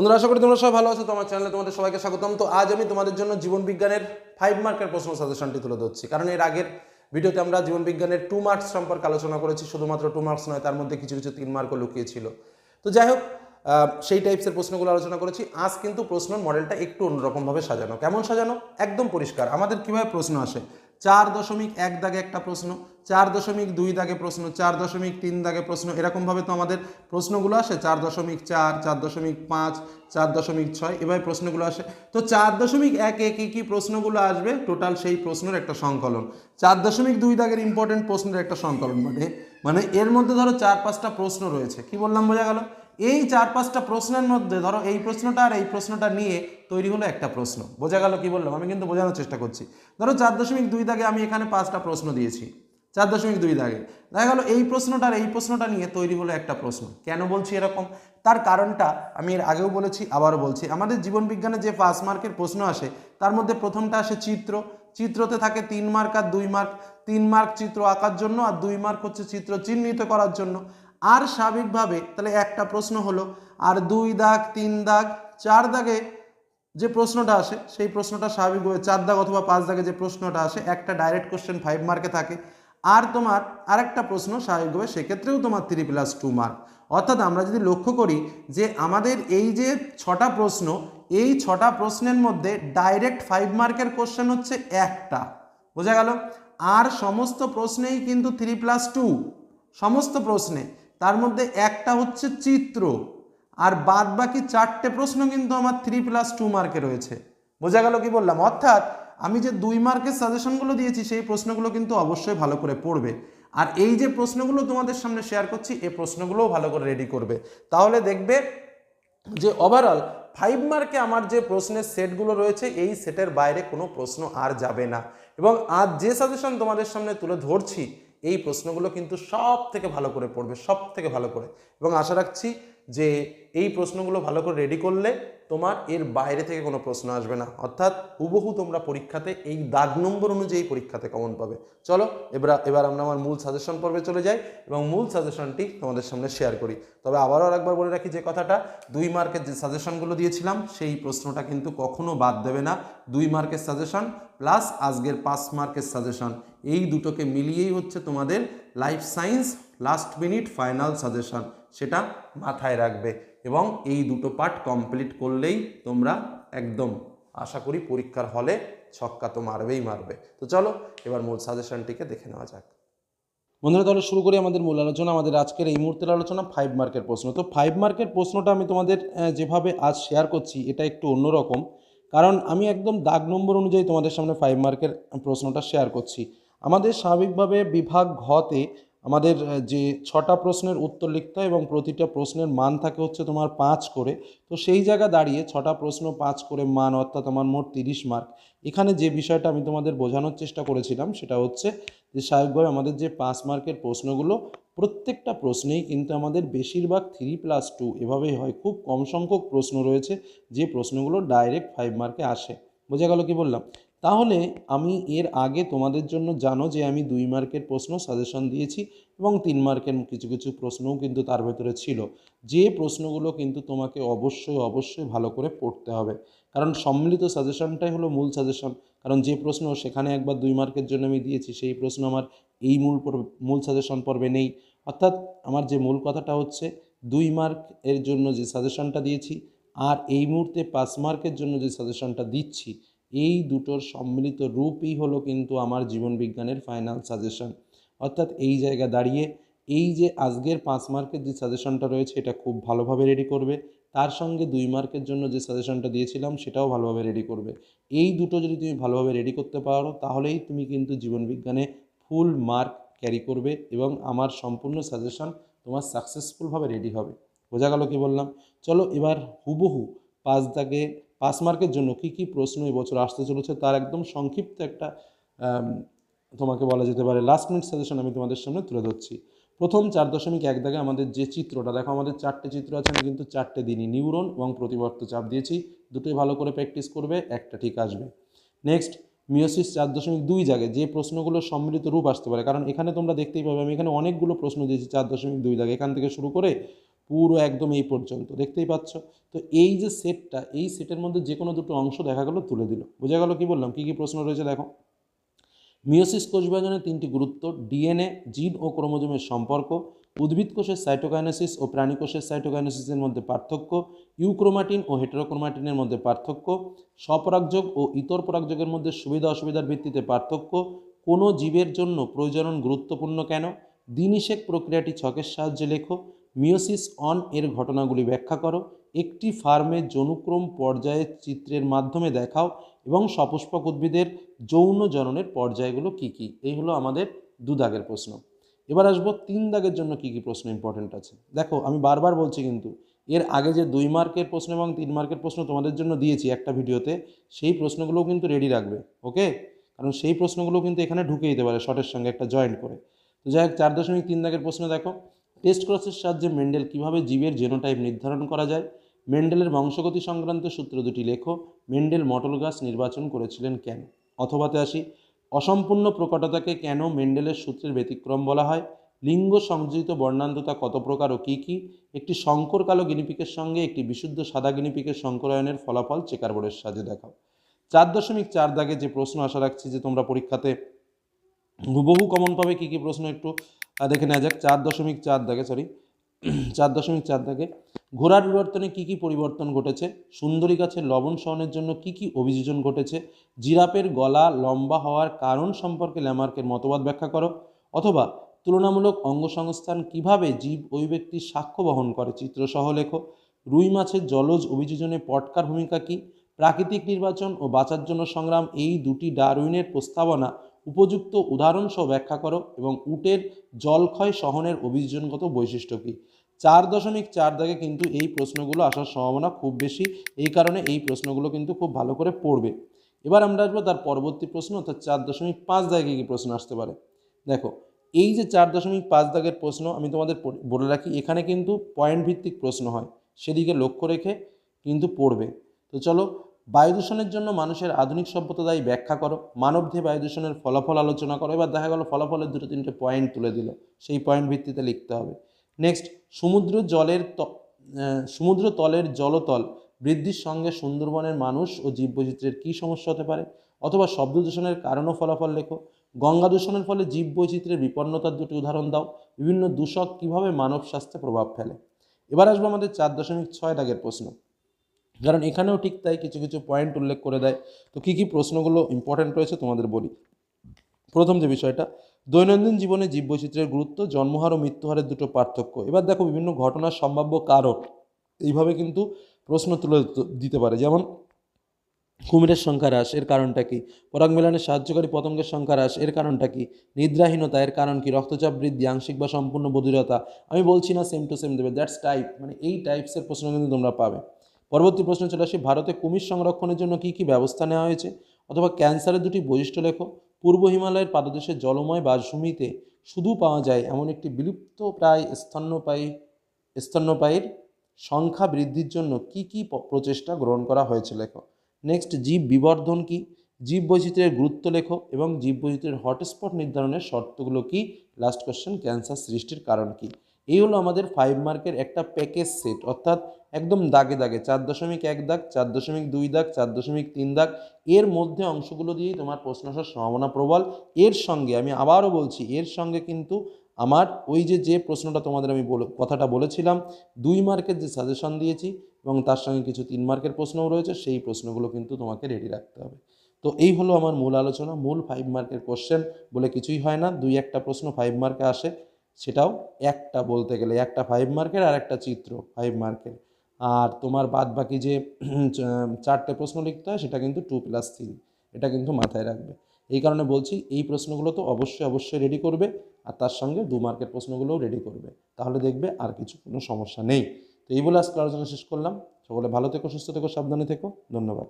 বন্ধুরা, আশা করি তোমরা সবাই ভালো আছো। তোমার চ্যানেলে তোমাদের সবাইকে স্বাগতম। তো আজ আমি তোমাদের জন্য জীবন বিজ্ঞানের 5 মার্কের প্রশ্ন সাজেশনটি তুলে ধরছি, কারণ এর আগের ভিডিওতে আমরা জীবন বিজ্ঞানের 2 মার্কস সম্পর্কে আলোচনা করেছি। শুধুমাত্র 2 মার্কস নয়, তার মধ্যে কিছু কিছু 3 মার্কও লুকিয়েছিল। তো যাই হোক, সেই টাইপসের প্রশ্নগুলো আলোচনা করেছি। আজ কিন্তু প্রশ্ন মডেলটা একটু অন্যরকমভাবে সাজানো। কেমন সাজানো? একদম পরিষ্কার। আমাদের কীভাবে প্রশ্ন আসে, 4.1 দাগে একটা প্রশ্ন, 4.2 দাগে প্রশ্ন, 4.3 দাগে প্রশ্ন, এরকমভাবে তো আমাদের প্রশ্নগুলো আসে। 4.4, 4.5, 4.6 এভাবে প্রশ্নগুলো আসে। তো 4.1 কী প্রশ্নগুলো আসবে, টোটাল সেই প্রশ্নের একটা সংকলন। 4.2 দাগের ইম্পর্টেন্ট প্রশ্নের একটা সংকলন, মানে এর মধ্যে ধরো 4-5টা প্রশ্ন রয়েছে। কি বললাম, বোঝা গেল? এই 4-5টা প্রশ্নের মধ্যে ধরো এই প্রশ্নটা আর এই প্রশ্নটা নিয়ে তৈরি হলো একটা প্রশ্ন। বোঝা গেল কি বললাম? আমি কিন্তু বোঝানোর চেষ্টা করছি। ধরো 4.2 দাগে আমি এখানে 5টা প্রশ্ন দিয়েছি। 4.2 দাগে দেখা গেল এই প্রশ্নটা আর এই প্রশ্নটা নিয়ে তৈরি হলো একটা প্রশ্ন। কেন বলছি এরকম? তার কারণটা আমি এর আগেও বলেছি, আবারও বলছি। আমাদের জীবন বিজ্ঞানে যে 5 মার্কের প্রশ্ন আসে, তার মধ্যে প্রথমটা আসে চিত্র। চিত্রতে থাকে 3 মার্ক আর 2 মার্ক। 3 মার্ক চিত্র আঁকার জন্য, আর 2 মার্ক হচ্ছে চিত্র চিহ্নিত করার জন্য। আর স্বাভাবিকভাবে তাহলে একটা প্রশ্ন হলো। আর 2 দাগ, 3 দাগ, 4 দাগে যে প্রশ্নটা আসে, সেই প্রশ্নটা স্বাভাবিকভাবে 4 দাগ অথবা 5 দাগে যে প্রশ্নটা আসে, একটা ডাইরেক্ট কোশ্চেন 5 মার্কে থাকে। আর তোমার আরেকটা প্রশ্ন স্বাভাবিকভাবে সেক্ষেত্রেও তোমার 3+2 মার্ক। অর্থাৎ আমরা যদি লক্ষ্য করি যে আমাদের এই যে 6টা প্রশ্ন, এই 6টা প্রশ্নের মধ্যে ডাইরেক্ট 5 মার্কের কোশ্চেন হচ্ছে একটা। বোঝা গেল? আর সমস্ত প্রশ্নেই কিন্তু 3+2, সমস্ত প্রশ্নে। তার মধ্যে একটা হচ্ছে চিত্র, আর বাদ বাকি 4টে প্রশ্ন কিন্তু আমার 3+2 মার্কে রয়েছে। বোঝা গেল কি বললাম? অর্থাৎ আমি যে 2 মার্কের সাজেশনগুলো দিয়েছি, সেই প্রশ্নগুলো কিন্তু অবশ্যই ভালো করে পড়বে। আর এই যে প্রশ্নগুলো তোমাদের সামনে শেয়ার করছি, এই প্রশ্নগুলোও ভালো করে রেডি করবে। তাহলে দেখবে যে ওভারঅল 5 মার্কে আমার যে প্রশ্নের সেটগুলো রয়েছে, এই সেটের বাইরে কোনো প্রশ্ন আর যাবে না। এবং আজ যে সাজেশন তোমাদের সামনে তুলে ধরছি, এই প্রশ্নগুলো কিন্তু সব থেকে ভালো করে পড়বে, সব থেকে ভালো করে। এবং আশা রাখছি যে এই প্রশ্নগুলো ভালো করে রেডি করলে তোমার এর বাইরে থেকে কোনো প্রশ্ন আসবে না। অর্থাৎ হুবহু তোমরা পরীক্ষাতে এই দাগ নম্বর অনুযায়ী পরীক্ষাতে কমন পাবে। চলো এবার আমরা আমার মূল সাজেশন পর্বে চলে যাই এবং মূল সাজেশনটি তোমাদের সামনে শেয়ার করি। তবে আবারও একবার বলে রাখি যে কথাটা, 2 মার্কের যে সাজেশনগুলো দিয়েছিলাম, সেই প্রশ্নটা কিন্তু কখনো বাদ দেবে না। 2 মার্কের সাজেশন প্লাস আজকের 5 মার্কের সাজেশন, এই দুটোকে মিলিয়েই হচ্ছে তোমাদের life science last minute final suggestion. সেটা মাথায় রাখবে এবং এই দুটো পার্ট কমপ্লিট করলেই তোমরা একদম আশা করি পরীক্ষার হলে ছক্কা তো মারবে। তো চলো এবার মূল সাজেশনটিকে দেখে নেওয়া যাক। বন্ধুরা, তাহলে শুরু করি আমাদের মূল আলোচনা। আমাদের আজকের এই মুহূর্তের আলোচনা 5 মার্কের প্রশ্ন। তো 5 মার্কের প্রশ্নটা আমি তোমাদের যেভাবে আজ শেয়ার করছি, এটা একটু অন্যরকম, কারণ আমি একদম দাগ নম্বর অনুযায়ী তোমাদের সামনে 5 মার্কের প্রশ্নটা শেয়ার করছি। আমাদের স্বাভাবিকভাবে বিভাগ ঘতে আমাদের যে 6টা প্রশ্নের উত্তর লিখতে হয় এবং প্রতিটা প্রশ্নের মান থাকে হচ্ছে তোমার 5 করে। তো সেই জায়গা দাঁড়িয়ে 6টা প্রশ্ন 5 করে মান, অর্থাৎ আমার মোট 30 মার্ক। এখানে যে বিষয়টা আমি তোমাদের বোঝানোর চেষ্টা করেছিলাম, সেটা হচ্ছে যে স্বাভাবিকভাবে আমাদের যে 5 মার্কের প্রশ্নগুলো, প্রত্যেকটা প্রশ্নেই কিন্তু আমাদের বেশিরভাগ 3+2 এভাবেই হয়। খুব কম সংখ্যক প্রশ্ন রয়েছে যে প্রশ্নগুলো ডাইরেক্ট 5 মার্কে আসে। বোঝা গেল কি বললাম? তাহলে আমি এর আগে তোমাদের জন্য জানো যে আমি 2 মার্কের প্রশ্ন সাজেশন দিয়েছি এবং 3 মার্কের কিছু কিছু প্রশ্নও কিন্তু তার ভেতরে ছিল, যে প্রশ্নগুলো কিন্তু তোমাকে অবশ্যই ভালো করে পড়তে হবে। কারণ সম্মিলিত সাজেশনটাই হলো মূল সাজেশন। কারণ যে প্রশ্ন সেখানে একবার 2 মার্কের জন্য আমি দিয়েছি, সেই প্রশ্ন আমার এই মূল সাজেশন পর্বে নেই। অর্থাৎ আমার যে মূল কথাটা হচ্ছে, 2 মার্ক এর জন্য যে সাজেশনটা দিয়েছি আর এই মুহূর্তে 5 মার্কের জন্য যে সাজেশনটা দিচ্ছি, এই দুটোর সম্মিলিত রূপই হলো কিন্তু আমার জীবন বিজ্ঞানের ফাইনাল সাজেশন। অর্থাৎ এই জায়গা দাঁড়িয়ে এই যে আজকের 5 মার্কের যে সাজেশনটা রয়েছে, এটা খুব ভালোভাবে রেডি করবে। তার সঙ্গে 2 মার্কের জন্য যে সাজেশনটা দিয়েছিলাম, সেটাও ভালোভাবে রেডি করবে। এই দুটো যদি তুমি ভালোভাবে রেডি করতে পারো, তাহলেই তুমি কিন্তু জীবন বিজ্ঞানে ফুল মার্ক ক্যারি করবে এবং আমার সম্পূর্ণ সাজেশন তোমার সাকসেসফুলভাবে রেডি হবে। বোঝা গেল কি বললাম? চলো এবার হুবহু 5 মার্কের জন্য কী কী প্রশ্ন এবছর আসতে চলেছে, তার একদম সংক্ষিপ্ত একটা তোমাকে বলা যেতে পারে লাস্ট মিনিট সাজেশন আমি তোমাদের সামনে তুলে ধরছি। প্রথম 4.1 দাগে আমাদের যে চিত্রটা দেখো, আমাদের 4টে চিত্র আছে। আমি কিন্তু 4টে দিনই নিউরন এবং প্রতিবর্ত চাপ দিয়েছি। দুটোই ভালো করে প্র্যাকটিস করবে, একটা ঠিক আসবে। নেক্সট, মিওসিস 4.2 দাগে যে প্রশ্নগুলো সম্মিলিত রূপ আসতে পারে, কারণ এখানে তোমরা দেখতেই পাবে আমি এখানে অনেকগুলো প্রশ্ন দিয়েছি 4.2 দাগে। এখান থেকে শুরু করে পুরো একদম এই পর্যন্ত দেখতেই পাচ্ছ। তো এই যে সেটটা, এই সেটের মধ্যে যে কোনো দুটো অংশ দেখা গেল তুলে দিল। বোঝা গেল কি বললাম, কী কী প্রশ্ন রয়েছে দেখো। মিওসিস কোষ বিভাজনের 3টি গুরুত্ব: ডিএনএ, জিন ও ক্রোমোজোমের সম্পর্ক, উদ্ভিদ কোষের সাইটোকাইনেসিস ও প্রাণী কোষের সাইটোকাইনেসিসের মধ্যে পার্থক্য, ইউক্রোমাটিন ও হেটেরোক্রোমাটিনের মধ্যে পার্থক্য, স্বপরাগযোগ ও ইতর পরাগযোগের মধ্যে সুবিধা অসুবিধার ভিত্তিতে পার্থক্য, কোনো জীবের জন্য প্রজনন গুরুত্বপূর্ণ কেন, দিনিশেক প্রক্রিয়াটি ছকের সাহায্যে লেখো, মিওসিস অন এর ঘটনাগুলি ব্যাখ্যা করো, একটি ফার্মের যৌনক্রম পর্যায়ের চিত্রের মাধ্যমে দেখাও এবং সপুষ্পক উদ্ভিদের যৌন জননের পর্যায়গুলো কি কি। এই হলো আমাদের 2 দাগের প্রশ্ন। এবার আসবো 3 দাগের জন্য কি কি প্রশ্ন ইম্পর্টেন্ট আছে। দেখো আমি বারবার বলছি কিন্তু এর আগে যে 2 মার্কের প্রশ্ন এবং 3 মার্কের প্রশ্ন তোমাদের জন্য দিয়েছি একটা ভিডিওতে, সেই প্রশ্নগুলোও কিন্তু রেডি রাখবে, ওকে? কারণ সেই প্রশ্নগুলো কিন্তু এখানে ঢুকে দিতে পারে শর্টের সঙ্গে একটা জয়েন্ট করে। তো যাই হোক, 4.3 দাগের প্রশ্ন দেখো, টেস্ট ক্রসের সাহায্যে মেন্ডেল কীভাবে জীবের জেনোটাইপ নির্ধারণ করা যায়, মেন্ডেলের বংশগতি সংক্রান্ত সূত্র দুটি লেখো, মেন্ডেল মটল গাছ নির্বাচন করেছিলেন কেন। অথবাতে আসি, অসম্পূর্ণ প্রকটতাকে কেন মেন্ডেলের সূত্রের ব্যতিক্রম বলা হয়, লিঙ্গ সংযোজিত বর্ণান্ধতা কত প্রকার ও কী কী, একটি শঙ্কর কালো গিনিপিকের সঙ্গে একটি বিশুদ্ধ সাদা গিনিপিকের শঙ্করায়নের ফলাফল চেকার বোর্ডের সাহায্যে দেখাও। 4.4 দাগে যে প্রশ্ন আশা রাখছি যে তোমরা পরীক্ষাতে হুবহু কমন পাবে, কী কী প্রশ্ন একটু দেখে নেওয়া যাক। 4.4 দাগে 4.4 দাগে, ঘোড়ার বিবর্তনে কী কী পরিবর্তন ঘটেছে, সুন্দরী গাছের লবণ সহনের জন্য কী কী অভিযোজন ঘটেছে, জিরাফের গলা লম্বা হওয়ার কারণ সম্পর্কে ল্যামার্কের মতবাদ ব্যাখ্যা করো। অথবা তুলনামূলক অঙ্গসংস্থান কিভাবে জীব ওই ব্যক্তির সাক্ষ্য বহন করে, চিত্রসহ লেখো। রুই মাছের জলজ অভিযোজনে পটকার ভূমিকা কী, প্রাকৃতিক নির্বাচন ও বাঁচার জন্য সংগ্রাম, এই দুটি ডারউইনের প্রস্তাবনা উপযুক্ত উদাহরণসহ ব্যাখ্যা করো এবং উটের জলক্ষয় সহনের অভিযোজনগত বৈশিষ্ট্য কী। 4.4 দাগে কিন্তু এই প্রশ্নগুলো আসার সম্ভাবনা খুব বেশি, এই কারণে এই প্রশ্নগুলো কিন্তু খুব ভালো করে পড়বে। এবার আমরা আসবো তার পরবর্তী প্রশ্ন, অর্থাৎ 4.5 দাগে কী প্রশ্ন আসতে পারে। দেখো এই যে 4.5 দাগের প্রশ্ন আমি তোমাদের বলে রাখি, এখানে কিন্তু পয়েন্ট ভিত্তিক প্রশ্ন হয়, সেদিকে লক্ষ্য রেখে কিন্তু পড়বে। তো চলো, বায়ু দূষণের জন্য মানুষের আধুনিক সভ্যতা দায়ী ব্যাখ্যা করো, মানবদেহে বায়ু দূষণের ফলাফল আলোচনা করো। এবার দেখা গেল ফলাফলের 2-3টে পয়েন্ট তুলে দিল, সেই পয়েন্ট ভিত্তিতে লিখতে হবে। নেক্সট, সমুদ্র তলের জলতল বৃদ্ধির সঙ্গে সুন্দরবনের মানুষ ও জীববৈচিত্র্যের কী সমস্যা হতে পারে। অথবা শব্দ দূষণের কারণ ও ফলাফল লেখো। গঙ্গা দূষণের ফলে জীববৈচিত্র্যের বিপন্নতার 2টি উদাহরণ দাও। বিভিন্ন দূষক কীভাবে মানব স্বাস্থ্যে প্রভাব ফেলে। এবার আসবো আমাদের 4.6 দাগের প্রশ্ন, কারণ এখানেও ঠিক তাই, কিছু কিছু পয়েন্ট উল্লেখ করে দেয়। তো কী কী প্রশ্নগুলো ইম্পর্টেন্ট রয়েছে তোমাদের বলি। প্রথম যে বিষয়টা, দৈনন্দিন জীবনে জীববৈচিত্র্যের গুরুত্ব, জন্মহার ও মৃত্যুহারের 2টো পার্থক্য। এবার দেখো বিভিন্ন ঘটনার সম্ভাব্য কারণ এইভাবে কিন্তু প্রশ্ন তুলে দিতে পারে, যেমন কুমিরের সংখ্যা হ্রাস, এর কারণটা কি, পরাগ মেলনে সাহায্যকারী পতঙ্গের সংখ্যা হ্রাস, এর কারণটা কি, নিদ্রাহীনতা, এর কারণ কি, রক্তচাপ বৃদ্ধি, আংশিক বা সম্পূর্ণ বধিরতা। আমি বলছি না সেম টু সেম দেবে, দ্যাটস টাইপ, মানে এই টাইপসের প্রশ্ন কিন্তু তোমরা পাবে। পরবর্তী প্রশ্ন চলে আসি, ভারতে কুমির সংরক্ষণের জন্য কী কী ব্যবস্থা নেওয়া হয়েছে। অথবা ক্যান্সারের 2টি বৈশিষ্ট্য লেখো। পূর্ব হিমালয়ের পাদদেশের জলময় বাসভূমিতে শুধু পাওয়া যায় এমন একটি বিলুপ্ত প্রায় স্তন্যপায়ীর সংখ্যা বৃদ্ধির জন্য কী কী প্রচেষ্টা গ্রহণ করা হয়েছে লেখো। নেক্সট, জীব বিবর্ধন কী, জীব বৈচিত্র্যের গুরুত্ব লেখো এবং জীব বৈচিত্র্যের হটস্পট নির্ধারণের শর্তগুলো কী। লাস্ট কোশ্চেন, ক্যান্সার সৃষ্টির কারণ কী। এই হলো আমাদের 5 মার্কের একটা প্যাকেজ সেট, অর্থাৎ একদম দাগে দাগে 4.1 দাগ, 4.2 দাগ, 4.3 দাগ, এর মধ্যে অংশগুলো দিয়েই তোমার প্রশ্ন আসার সম্ভাবনা প্রবল। এর সঙ্গে আমি আবারও বলছি, এর সঙ্গে কিন্তু আমার ওই যে প্রশ্নটা তোমাদের আমি কথাটা বলেছিলাম, 2 মার্কের যে সাজেশন দিয়েছি এবং তার সঙ্গে কিছু 3 মার্কের প্রশ্নও রয়েছে, সেই প্রশ্নগুলো কিন্তু তোমাকে রেডি রাখতে হবে। তো এই হলো আমার মূল আলোচনা। মূল 5 মার্কের কোশ্চেন বলে কিছুই হয় না, 2-1টা প্রশ্ন 5 মার্কে আসে, সেটাও একটা বলতে গেলে একটা 5 মার্কের আর একটা চিত্র 5 মার্কের। আর তোমার বাদ বাকি যে 4টে প্রশ্ন লিখতে হয় সেটা কিন্তু 2+3, এটা কিন্তু মাথায় রাখবে। এই কারণে বলছি এই প্রশ্নগুলো তো অবশ্যই রেডি করবে, আর তার সঙ্গে 2 মার্কের প্রশ্নগুলোও রেডি করবে, তাহলে দেখবে আর কোনো সমস্যা নেই। তো এই বলে আজকে আলোচনা শেষ করলাম। সকলে ভালো থেকো, সুস্থ থেকো, সাবধানে থেকো, ধন্যবাদ।